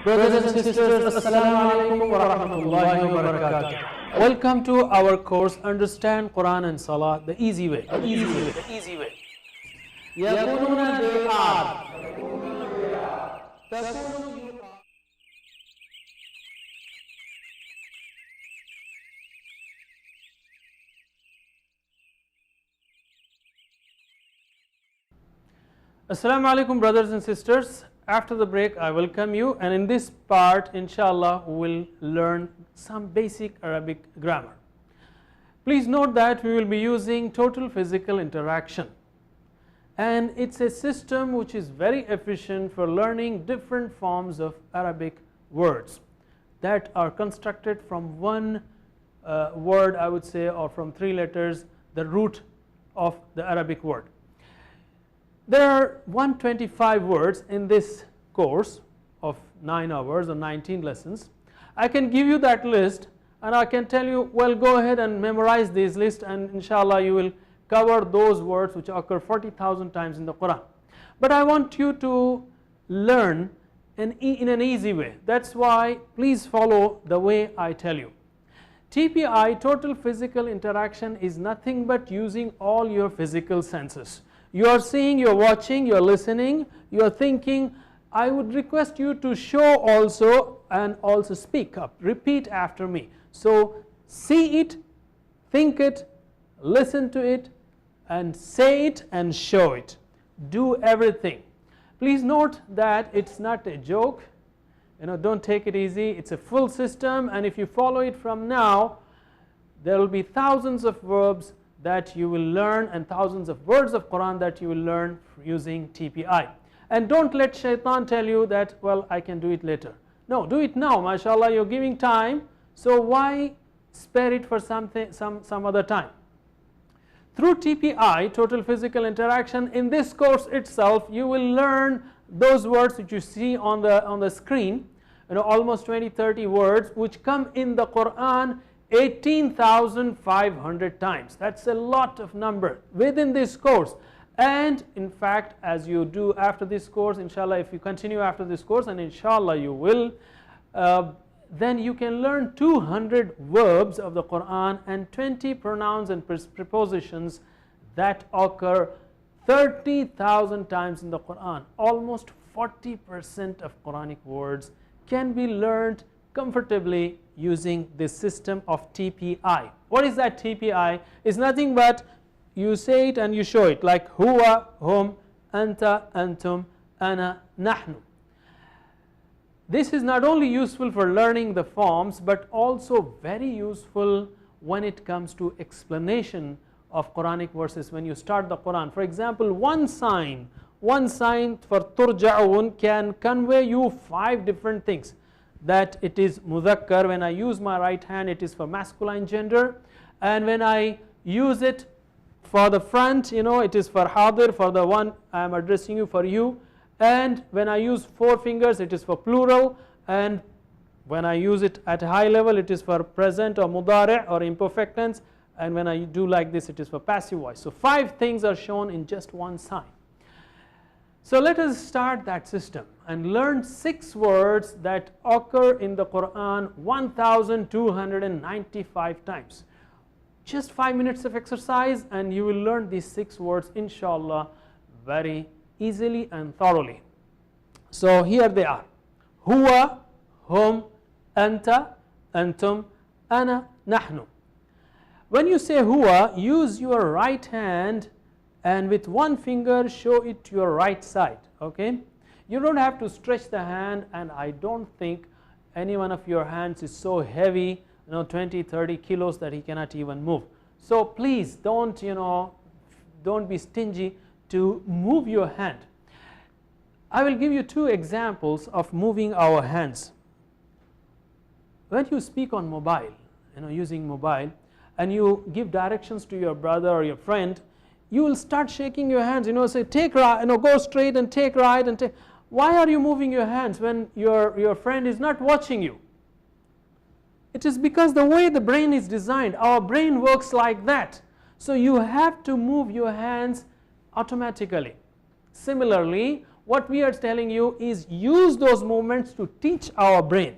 Brothers and sisters, Assalamu alaikum wa rahmatullahi wa barakatuh. Welcome to our course Understand Quran and Salah the easy way. يَقُولُونَ they are. Assalamu alaikum brothers and sisters. After the break I welcome you, and in this part inshallah we will learn some basic Arabic grammar. Please note that we will be using total physical interaction, and it's a system which is very efficient for learning different forms of Arabic words that are constructed from one word, I would say, or from 3 letters, the root of the Arabic word. There are 125 words in this course of 9 hours or 19 lessons. I can give you that list and I can tell you, well, go ahead and memorize this list, and inshallah you will cover those words which occur 40,000 times in the Quran. But I want you to learn in an easy way. That's why please follow the way I tell you. TPI, total physical interaction, is nothing but using all your physical senses. You are seeing, you are watching, you are listening, you are thinking. I would request you to show also and also speak up, repeat after me. So see it, think it, listen to it, and say it and show it. Do everything. Please note that it's not a joke, don't take it easy. It's a full system, and if you follow it from now, there will be thousands of verbs that you will learn and thousands of words of Quran that you will learn using TPI. And don't let shaitan tell you that, well, I can do it later. No, do it now. MashaAllah, you're giving time, so why spare it for some other time? Through TPI, total physical interaction, in this course itself you will learn those words which you see on the screen, almost 20-30 words which come in the Quran 18,500 times. That's a lot of number within this course. And in fact, as you do after this course, inshallah, if you continue after this course, and inshallah you will, then you can learn 200 verbs of the Quran and 20 pronouns and prepositions that occur 30,000 times in the Quran. Almost 40% of Quranic words can be learned comfortably using this system of TPI. What is that TPI? It's nothing but you say it and you show it, like huwa, hum, anta, antum, ana, nahnu. This is not only useful for learning the forms, but also very useful when it comes to explanation of Quranic verses when you start the Quran. For example, one sign for turja'un can convey you 5 different things. That it is mudhakkar, when I use my right hand it is for masculine gender, and when I use it for the front, it is for hadir, for the one I am addressing you, for you, and when I use 4 fingers it is for plural, and when I use it at a high level it is for present or mudari' or imperfect tense, and when I do like this it is for passive voice. So 5 things are shown in just one sign. So let us start that system and learn 6 words that occur in the Quran 1,295 times. Just 5 minutes of exercise and you will learn these 6 words inshallah very easily and thoroughly. So here they are: huwa, hum, anta, antum, ana, nahnu. When you say huwa, use your right hand and with one finger show it to your right side. Okay, you don't have to stretch the hand, and I don't think any one of your hands is so heavy, 20-30 kilos, that he cannot even move. So please don't be stingy to move your hand. I will give you 2 examples of moving our hands. When you speak on mobile, using mobile, and you give directions to your brother or your friend, you will start shaking your hands, say take right, go straight and take right and take. Why are you moving your hands when your friend is not watching you? It is because the way the brain is designed, our brain works like that. So you have to move your hands automatically. Similarly, what we are telling you is use those movements to teach our brain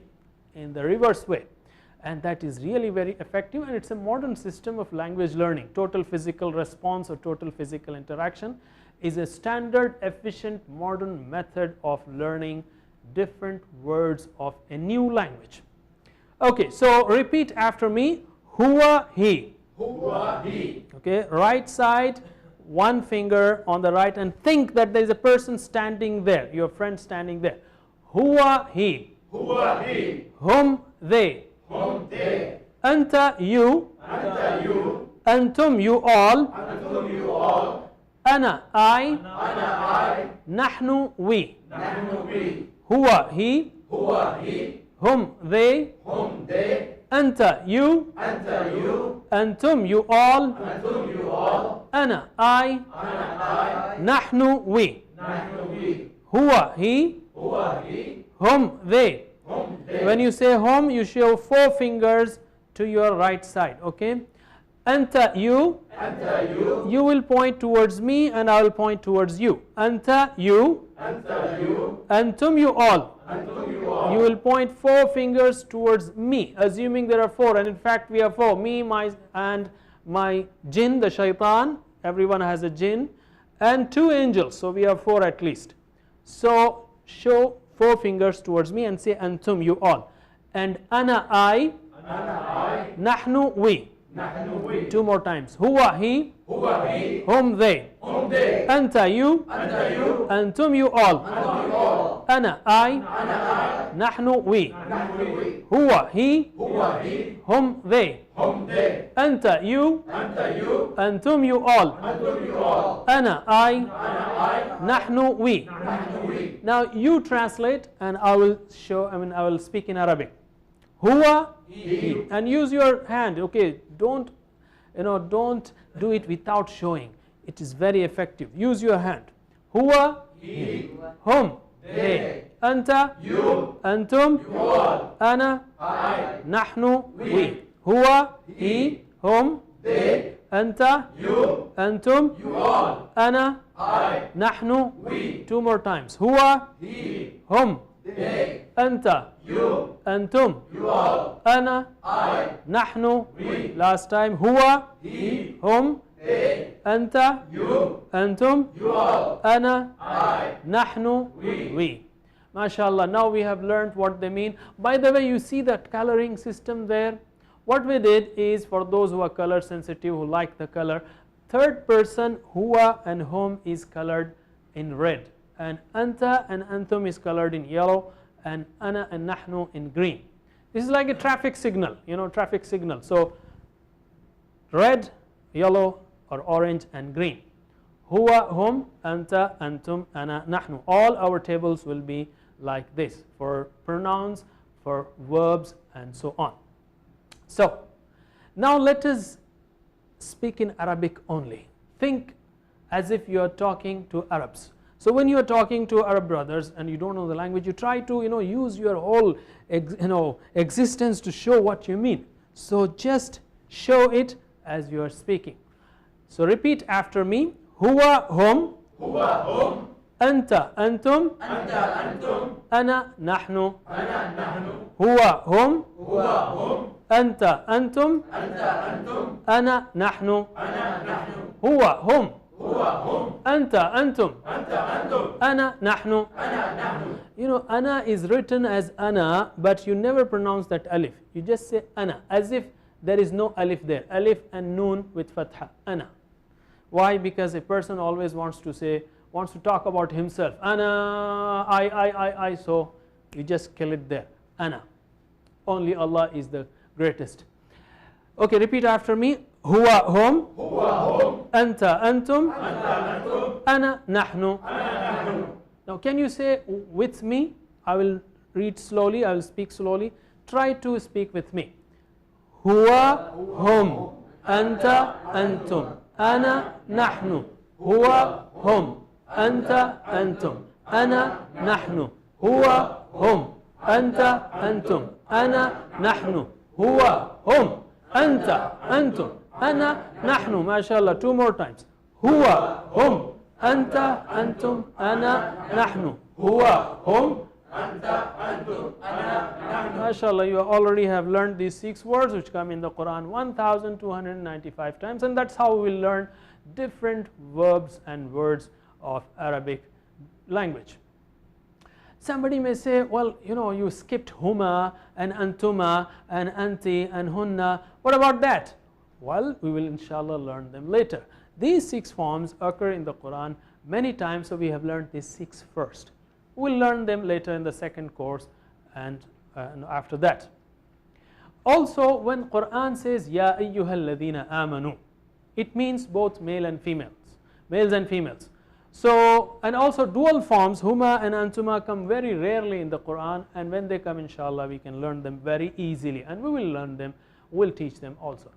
in the reverse way, and that is really very effective, and it's a modern system of language learning. Total physical response or total physical interaction is a standard, efficient, modern method of learning different words of a new language. Okay, so repeat after me. Huwa he. Huwa he. Okay, right side, one finger on the right, and think that there is a person standing there, your friend standing there. Huwa he. Huwa he. Hum they. Hum they. Anta you. Anta you. Antum you all. Antum you all. Ana I. Ana I. Nahnu we. Nahnu we. Huwa he. Huwa he. Hum they. Hum they. Anta you. Anta you. Antum you all. Antum you all. Ana I. Ana I. Nahnu we. Nahnu we. Huwa he. Huwa he. Hum they. Hum they. When you say hum, you show 4 fingers to your right side. Okay. Anta you. Anta you. You will point towards me and I will point towards you. Anta you. Anta you. Antum you all. Antum you all. You will point 4 fingers towards me, assuming there are 4, and in fact we have 4. Me, and my jinn, the shaitan. Everyone has a jinn, and 2 angels. So we have 4 at least. So show 4 fingers towards me and say antum you all, and ana I. Ana I. Nahnu we. Nahnu we. 2 more times. Huwa he. Huwa he. Hum they. Hum they. Anta you. Anta you. Antum you all. Antum you all. Ana I. Ana I. Nahnu we. Nahnu we. Huwa he. Huwa he. Hum they. Hum they. Anta you. Anta you. Antum you all. Antum you all. Ana I. Ana I. Nahnu we. Nahnu we. Now you translate and I will I will speak in Arabic. Huwa He. and use your hand. Okay, don't do it without showing. It is very effective. Use your hand. Huwa He. hum They. Anta You. antum You all. ana I. nahnu We. we. Huwa he hum They. anta You. antum You all. ana I. nahnu. We. 2 more times. Huwa He. hum They. anta You. antum You all. ana I. nahnu. We. Last time. Huwa He. hum They. anta You. antum You all. ana I. nahnu We. MashaAllah, now we have learned what they mean. By the way, you see the coloring system there. What we did is, for those who are color sensitive, who like the color, 3rd person huwa and hum is colored in red, and anta and antum is colored in yellow, and ana and nahnu in green. This is like a traffic signal, traffic signal. So red, yellow or orange and green. Huwa, hum, anta, antum, ana, nahnu. All our tables will be like this for pronouns, for verbs and so on. So now let us speak in Arabic only. Think as if you are talking to Arabs. So when you are talking to Arab brothers and you don't know the language, you try to use your whole existence to show what you mean. So just show it as you are speaking. So repeat after me. Huwa hum. Huwa hum. Anta antum. Anta antum. Ana nahnu. Ana nahnu. Huwa hum. Huwa hum. Anta antum. Anta antum. Ana nahnu. Ana nahnu. Huwa hum. Huwa hum. Anta antum. Anta antum. Ana nahnu. Ana nahnu. Ana is written as ana, but you never pronounce that alif. You just say ana, as if there is no alif there. Alif and noon with fatha. Ana. Why? Because a person always wants to talk about himself. Ana, I. So you just kill it there. Ana. Only Allah is the greatest. Okay, repeat after me. Huwa hum. Huwa hum. Anta antum. Anta antum. Ana nahnu. Ana nahnu. Now can you say with me? I will read slowly, I will speak slowly. Try to speak with me. Huwa hum. Anta antum. Ana nahnu. Huwa hum. Anta antum. Ana nahnu. Huwa hum. Anta antum. Ana nahnu. Huwa hum. Anta antum. Ana nahnu. MashaAllah. 2 more times. Huwa hum. Anta, antum, ana, nahnu. Huwa, hum. MashaAllah, you already have learned these 6 words which come in the Quran 1295 times, and that's how we will learn different verbs and words of Arabic language. Somebody may say, well, you skipped huma and antuma and anti and hunna. What about that? Well, we will inshallah learn them later. These 6 forms occur in the Quran many times, so we have learned these 6 first. We'll learn them later in the second course and after that. Also, when Quran says Ya ayyuhalladhina amanu, it means both males and females. So, and also dual forms huma and antuma come very rarely in the Quran, and when they come inshallah we can learn them very easily, and we will learn them, we'll teach them also.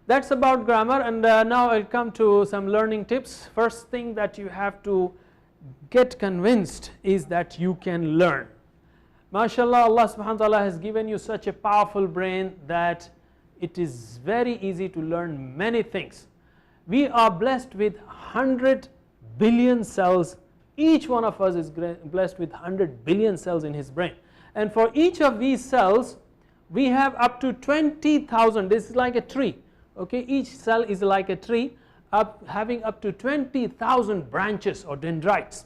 That's about grammar, and now I'll come to some learning tips. First thing that you have to get convinced is that you can learn. MashaAllah, Allah subhanahu wa ta'ala has given you such a powerful brain that it is very easy to learn many things. We are blessed with 100 billion cells. Each one of us is blessed with 100 billion cells in his brain, and for each of these cells we have up to 20,000. This is like a tree, okay? Each cell is like a tree, having up to 20,000 branches or dendrites.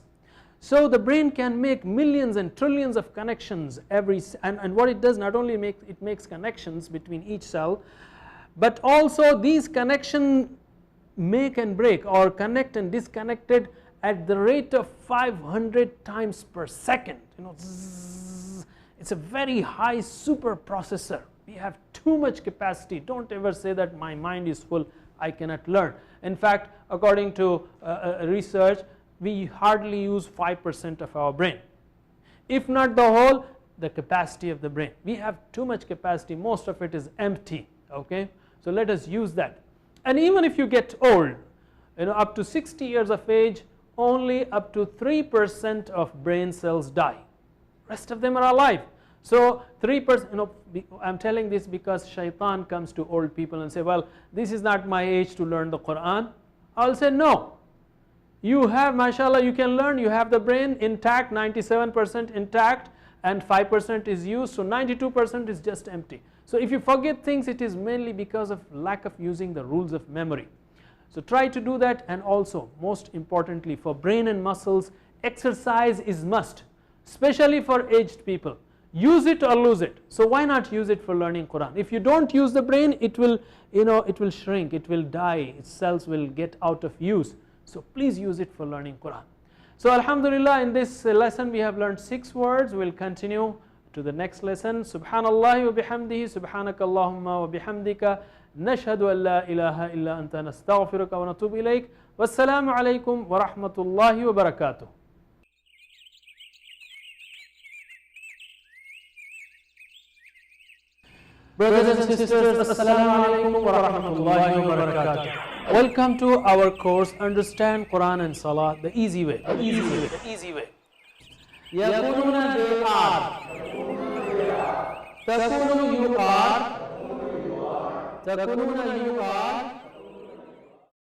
So the brain can make millions and trillions of connections and what it does, not only it makes connections between each cell, but also these connections make and break or connect and disconnected at the rate of 500 times per second. It's a very high super processor. We have too much capacity. Don't ever say that my mind is full, I cannot learn. In fact, according to research, we hardly use 5% of our brain, if not the whole, the capacity of the brain. We have too much capacity, most of it is empty, okay? So let us use that. And even if you get old, up to 60 years of age, only up to 3% of brain cells die. Rest of them are alive. So 3%, I'm telling this because shaitan comes to old people and say, well, this is not my age to learn the Quran. I'll say, no. You have, mashallah, you can learn, you have the brain intact, 97% intact, and 5% is used, so 92% is just empty. So if you forget things, it is mainly because of lack of using the rules of memory. So try to do that, and also most importantly for brain and muscles, exercise is must, especially for aged people. Use it or lose it. So why not use it for learning Quran? If you don't use the brain, it will shrink, it will die, its cells will get out of use. So please use it for learning Quran. So alhamdulillah, in this lesson we have learned 6 words. We will continue to the next lesson. Subhanallah wa bihamdihi, subhanakallahumma wa bihamdika, nashhadu an la ilaha illa anta, nastaghfiruka wa natubu ilayk. Wassalamu alaikum wa rahmatullahi wa barakatuh. Brothers and sisters, assalamu alaikum wa rahmatullahi wa barakatuh. Welcome to our course Understand Quran and Salah the easy way. Yakununa, they are. Takunu, you are. Takununa, you are.